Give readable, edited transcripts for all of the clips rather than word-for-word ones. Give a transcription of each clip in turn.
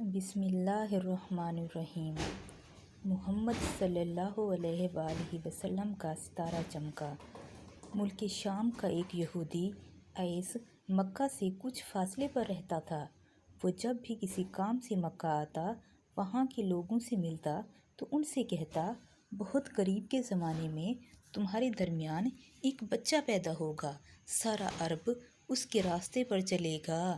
بسم اللہ الرحمن الرحیم۔ محمد صلی اللہ علیہ وآلہ وسلم کا ستارہ چمکا۔ ملک شام کا ایک یہودی ایس مکہ سے کچھ فاصلے پر رہتا تھا۔ وہ جب بھی کسی کام سے مکہ آتا، وہاں کے لوگوں سے ملتا تو ان سے کہتا، بہت قریب کے زمانے میں تمہارے درمیان ایک بچہ پیدا ہوگا، سارا عرب اس کے راستے پر چلے گا،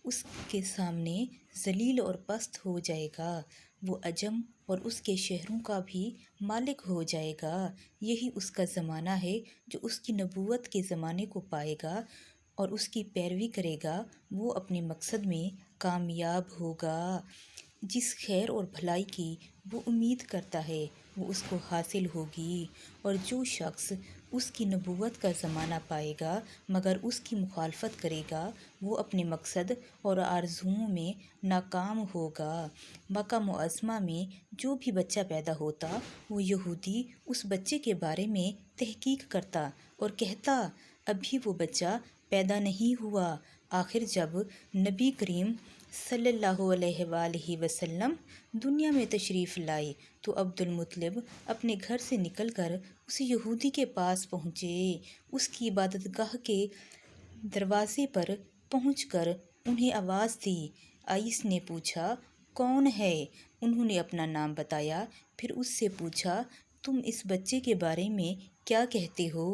اس کے سامنے ذلیل اور پست ہو جائے گا، وہ عجم اور اس کے شہروں کا بھی مالک ہو جائے گا۔ یہی اس کا زمانہ ہے جو اس کی نبوت کے زمانے کو پائے گا اور اس کی پیروی کرے گا، وہ اپنے مقصد میں کامیاب ہوگا۔ جس خیر اور بھلائی کی وہ امید کرتا ہے وہ اس کو حاصل ہوگی، اور جو شخص اس کی نبوت کا زمانہ پائے گا مگر اس کی مخالفت کرے گا، وہ اپنے مقصد اور آرزوؤں میں ناکام ہوگا۔ مکہ معظمہ میں جو بھی بچہ پیدا ہوتا، وہ یہودی اس بچے کے بارے میں تحقیق کرتا اور کہتا، ابھی وہ بچہ پیدا نہیں ہوا۔ آخر جب نبی کریم صلی اللہ علیہ وآلہ وسلم دنیا میں تشریف لائے تو عبد المطلب اپنے گھر سے نکل کر اس یہودی کے پاس پہنچے۔ اس کی عبادت گاہ کے دروازے پر پہنچ کر انہیں آواز دی۔ ایس نے پوچھا، کون ہے؟ انہوں نے اپنا نام بتایا۔ پھر اس سے پوچھا، تم اس بچے کے بارے میں کیا کہتے ہو؟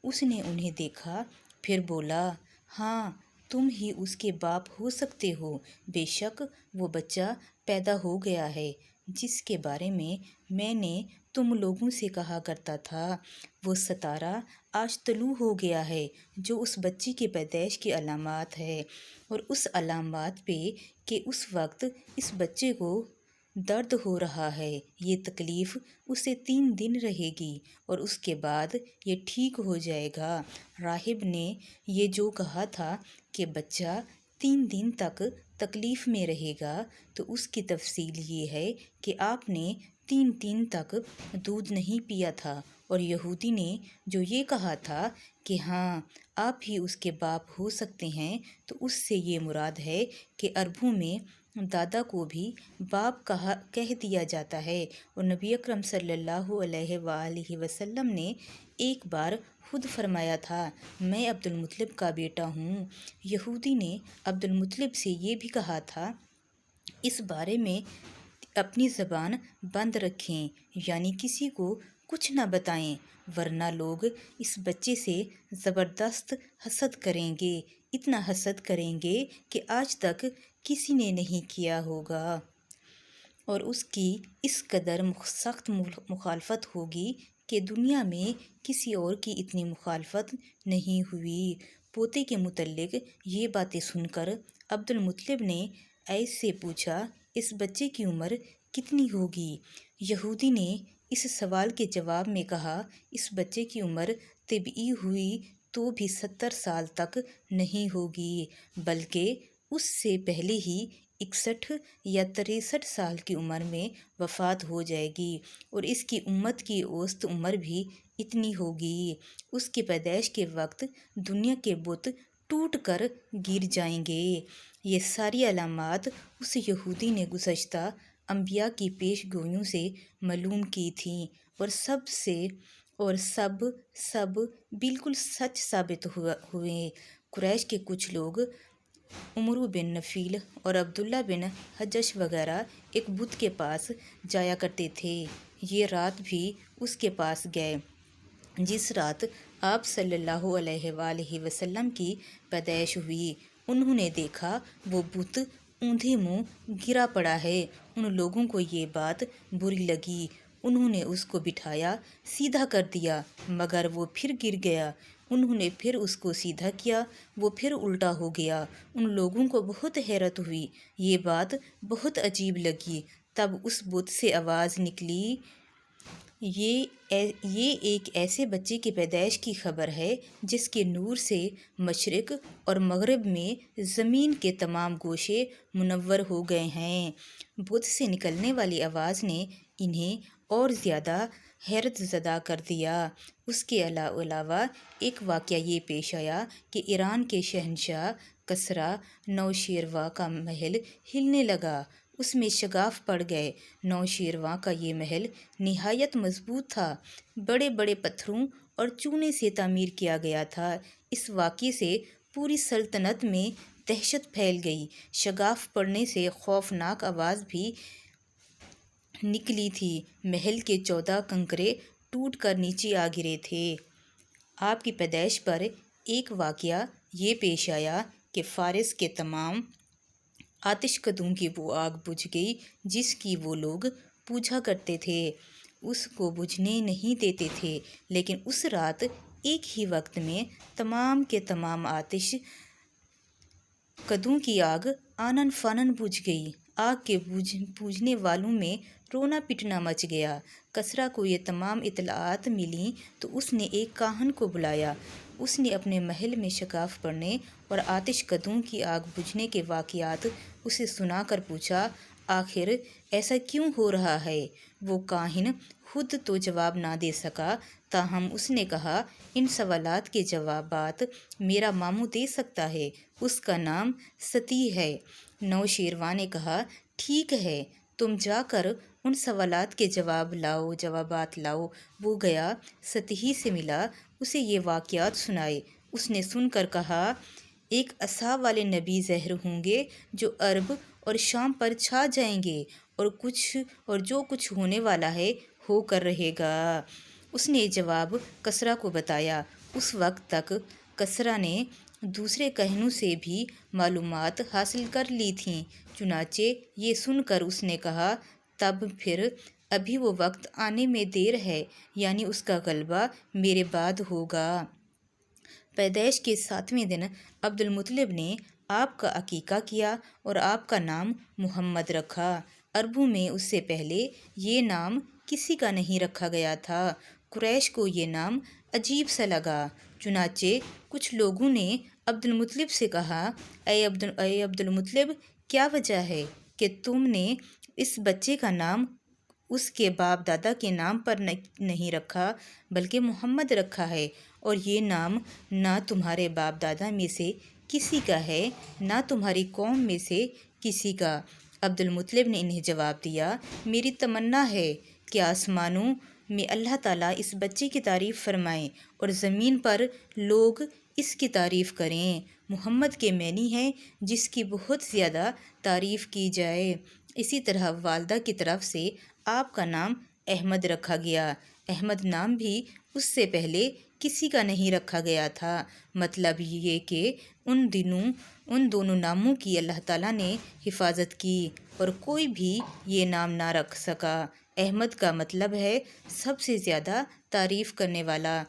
اس نے انہیں دیکھا، پھر بولا، ہاں، تم ہی اس کے باپ ہو سکتے ہو۔ بے شک وہ بچہ پیدا ہو گیا ہے جس کے بارے میں نے تم لوگوں سے کہا کرتا تھا۔ وہ ستارہ آج طلوع ہو گیا ہے جو اس بچے کی پیدائش کی علامات ہے، اور اس علامات پہ کہ اس وقت اس بچے کو درد ہو رہا ہے، یہ تکلیف اسے 3 دن رہے گی اور اس کے بعد یہ ٹھیک ہو جائے گا۔ راہب نے یہ جو کہا تھا کہ بچہ 3 دن تک تکلیف میں رہے گا، تو اس کی تفصیل یہ ہے کہ آپ نے 3 دن تک دودھ نہیں پیا تھا، اور یہودی نے جو یہ کہا تھا کہ ہاں آپ ہی اس کے باپ ہو سکتے ہیں، تو اس سے یہ مراد ہے کہ عربوں میں دادا کو بھی باپ کہہ دیا جاتا ہے، اور نبی اکرم صلی اللہ علیہ وآلہ وسلم نے ایک بار خود فرمایا تھا، میں عبد المطلب کا بیٹا ہوں۔ یہودی نے عبد المطلب سے یہ بھی کہا تھا، اس بارے میں اپنی زبان بند رکھیں، یعنی کسی کو کچھ نہ بتائیں، ورنہ لوگ اس بچے سے زبردست حسد کریں گے، اتنا حسد کریں گے کہ آج تک کسی نے نہیں کیا ہوگا، اور اس کی اس قدر سخت مخالفت ہوگی کہ دنیا میں کسی اور کی اتنی مخالفت نہیں ہوئی۔ پوتے کے متعلق یہ باتیں سن کر عبد المطلب نے ایس سے پوچھا، اس بچے کی عمر کتنی ہوگی؟ یہودی نے اس سوال کے جواب میں کہا، اس بچے کی عمر طبعی ہوئی تو بھی 70 سال تک نہیں ہوگی، بلکہ اس سے پہلے ہی 61 یا 63 سال کی عمر میں وفات ہو جائے گی، اور اس کی امت کی اوسط عمر بھی اتنی ہوگی۔ اس کی پیدائش کے وقت دنیا کے بت ٹوٹ کر گر جائیں گے۔ یہ ساری علامات اس یہودی نے گزشتہ انبیاء کی پیش گوئیوں سے معلوم کی تھیں، اور سب بالکل سچ ثابت ہوئے۔ قریش کے کچھ لوگ عمرو بن نفیل اور عبداللہ بن حجش وغیرہ ایک بت کے پاس جایا کرتے تھے، یہ رات بھی اس کے پاس گئے جس رات آپ صلی اللہ علیہ وآلہ وسلم کی پیدائش ہوئی۔ انہوں نے دیکھا وہ بت اوندھے منہ گرا پڑا ہے۔ ان لوگوں کو یہ بات بری لگی، انہوں نے اس کو بٹھایا، سیدھا کر دیا، مگر وہ پھر گر گیا۔ انہوں نے پھر اس کو سیدھا کیا، وہ پھر الٹا ہو گیا۔ ان لوگوں کو بہت حیرت ہوئی، یہ بات بہت عجیب لگی۔ تب اس بت سے آواز نکلی، یہ ایک ایسے بچے کی پیدائش کی خبر ہے جس کے نور سے مشرق اور مغرب میں زمین کے تمام گوشے منور ہو گئے ہیں۔ بت سے نکلنے والی آواز نے انہیں اور زیادہ حیرت زدہ کر دیا۔ اس کے علاوہ ایک واقعہ یہ پیش آیا کہ ایران کے شہنشاہ کسریٰ نوشیروان کا محل ہلنے لگا۔ اس میں شگاف پڑ گئے۔ نوشیروان کا یہ محل نہایت مضبوط تھا، بڑے بڑے پتھروں اور چونے سے تعمیر کیا گیا تھا۔ اس واقعے سے پوری سلطنت میں دہشت پھیل گئی۔ شگاف پڑنے سے خوفناک آواز بھی نکلی تھی۔ محل کے 14 کنکرے ٹوٹ کر نیچے آ گرے تھے۔ آپ کی پیدائش پر ایک واقعہ یہ پیش آیا کہ فارس کے تمام آتش کدوں کی وہ آگ بجھ گئی جس کی وہ لوگ پوجا کرتے تھے، اس کو بجھنے نہیں دیتے تھے، لیکن اس رات ایک ہی وقت میں تمام کے تمام آتش کدوں کی آگ آنن فانن بجھ گئی۔ آگ کے بجھنے والوں میں رونا پٹنا مچ گیا۔ کسریٰ کو یہ تمام اطلاعات ملیں تو اس نے ایک کاہن کو بلایا۔ اس نے اپنے محل میں شگاف پڑنے اور آتش کدوں کی آگ بجھنے کے واقعات اسے سنا کر پوچھا، آخر ایسا کیوں ہو رہا ہے؟ وہ کاہن خود تو جواب نہ دے سکا، تاہم اس نے کہا، ان سوالات کے جوابات میرا ماموں دے سکتا ہے، اس کا نام ستی ہے۔ نوشیروان نے کہا، ٹھیک ہے، تم جا کر ان سوالات کے جوابات لاؤ۔ وہ گیا، ستی سے ملا، اسے یہ واقعات سنائے۔ اس نے سن کر کہا، ایک عصا والے نبی ظاہر ہوں گے جو عرب اور شام پر چھا جائیں گے، اور جو کچھ ہونے والا ہے ہو کر رہے گا۔ اس نے جواب کسریٰ کو بتایا۔ اس وقت تک کسریٰ نے دوسرے کاہنوں سے بھی معلومات حاصل کر لی تھیں، چنانچہ یہ سن کر اس نے کہا، تب پھر ابھی وہ وقت آنے میں دیر ہے، یعنی اس کا غلبہ میرے بعد ہوگا۔ پیدائش کے 7ویں دن عبدالمطلب نے آپ کا عقیقہ کیا اور آپ کا نام محمد رکھا۔ عربوں میں اس سے پہلے یہ نام کسی کا نہیں رکھا گیا تھا۔ قریش کو یہ نام عجیب سا لگا، چنانچہ کچھ لوگوں نے عبدالمطلب سے کہا، اے عبدالمطلب، کیا وجہ ہے کہ تم نے اس بچے کا نام اس کے باپ دادا کے نام پر نہیں رکھا بلکہ محمد رکھا ہے، اور یہ نام نہ تمہارے باپ دادا میں سے کسی کا ہے نہ تمہاری قوم میں سے کسی کا؟ عبدالمطلب نے انہیں جواب دیا، میری تمنا ہے کہ آسمانوں میں اللہ تعالیٰ اس بچے کی تعریف فرمائیں اور زمین پر لوگ اس کی تعریف کریں۔ محمد کے معنی ہے جس کی بہت زیادہ تعریف کی جائے۔ اسی طرح والدہ کی طرف سے آپ کا نام احمد رکھا گیا۔ احمد نام بھی اس سے پہلے کسی کا نہیں رکھا گیا تھا۔ مطلب یہ کہ ان دونوں ناموں کی اللہ تعالیٰ نے حفاظت کی اور کوئی بھی یہ نام نہ رکھ سکا۔ احمد کا مطلب ہے سب سے زیادہ تعریف کرنے والا۔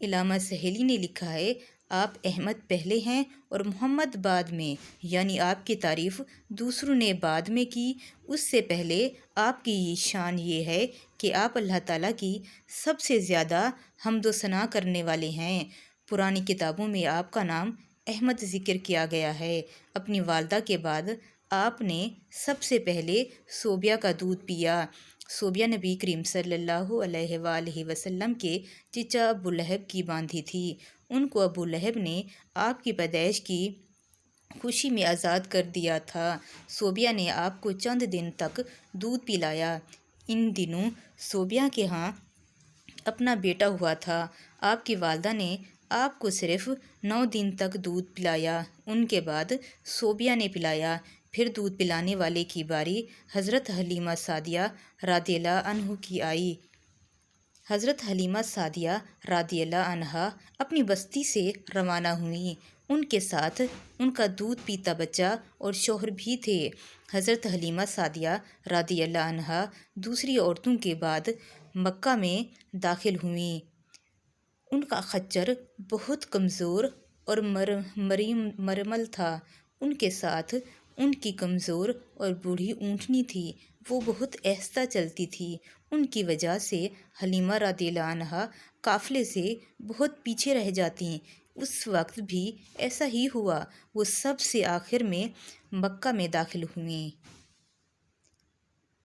علامہ سہیلی نے لکھا ہے، آپ احمد پہلے ہیں اور محمد بعد میں، یعنی آپ کی تعریف دوسروں نے بعد میں کی۔ اس سے پہلے آپ کی شان یہ ہے کہ آپ اللہ تعالیٰ کی سب سے زیادہ حمد و ثنا کرنے والے ہیں۔ پرانی کتابوں میں آپ کا نام احمد ذکر کیا گیا ہے۔ اپنی والدہ کے بعد آپ نے سب سے پہلے صوبیہ کا دودھ پیا۔ صوبیہ نبی کریم صلی اللہ علیہ وآلہ وسلم کے چچا ابو لہب کی باندھی تھی۔ ان کو ابو لہب نے آپ کی پیدائش کی خوشی میں آزاد کر دیا تھا۔ صوبیہ نے آپ کو چند دن تک دودھ پلایا۔ ان دنوں صوبیہ کے ہاں اپنا بیٹا ہوا تھا۔ آپ کی والدہ نے آپ کو صرف 9 دن تک دودھ پلایا۔ ان کے بعد صوبیہ نے پلایا۔ پھر دودھ پلانے والے کی باری حضرت حلیمہ سعدیہ رضی اللہ عنہ کی آئی۔ حضرت حلیمہ سعدیہ رضی اللہ عنہا اپنی بستی سے روانہ ہوئیں۔ ان کے ساتھ ان کا دودھ پیتا بچہ اور شوہر بھی تھے۔ حضرت حلیمہ سعدیہ رضی اللہ عنہا دوسری عورتوں کے بعد مکہ میں داخل ہوئیں۔ ان کا خچر بہت کمزور اور مرمل تھا۔ ان کے ساتھ ان کی کمزور اور بوڑھی اونٹنی تھی، وہ بہت آہستہ چلتی تھی۔ ان کی وجہ سے حلیمہ رضی اللہ عنہا قافلے سے بہت پیچھے رہ جاتیں۔ اس وقت بھی ایسا ہی ہوا، وہ سب سے آخر میں مکہ میں داخل ہوئیں۔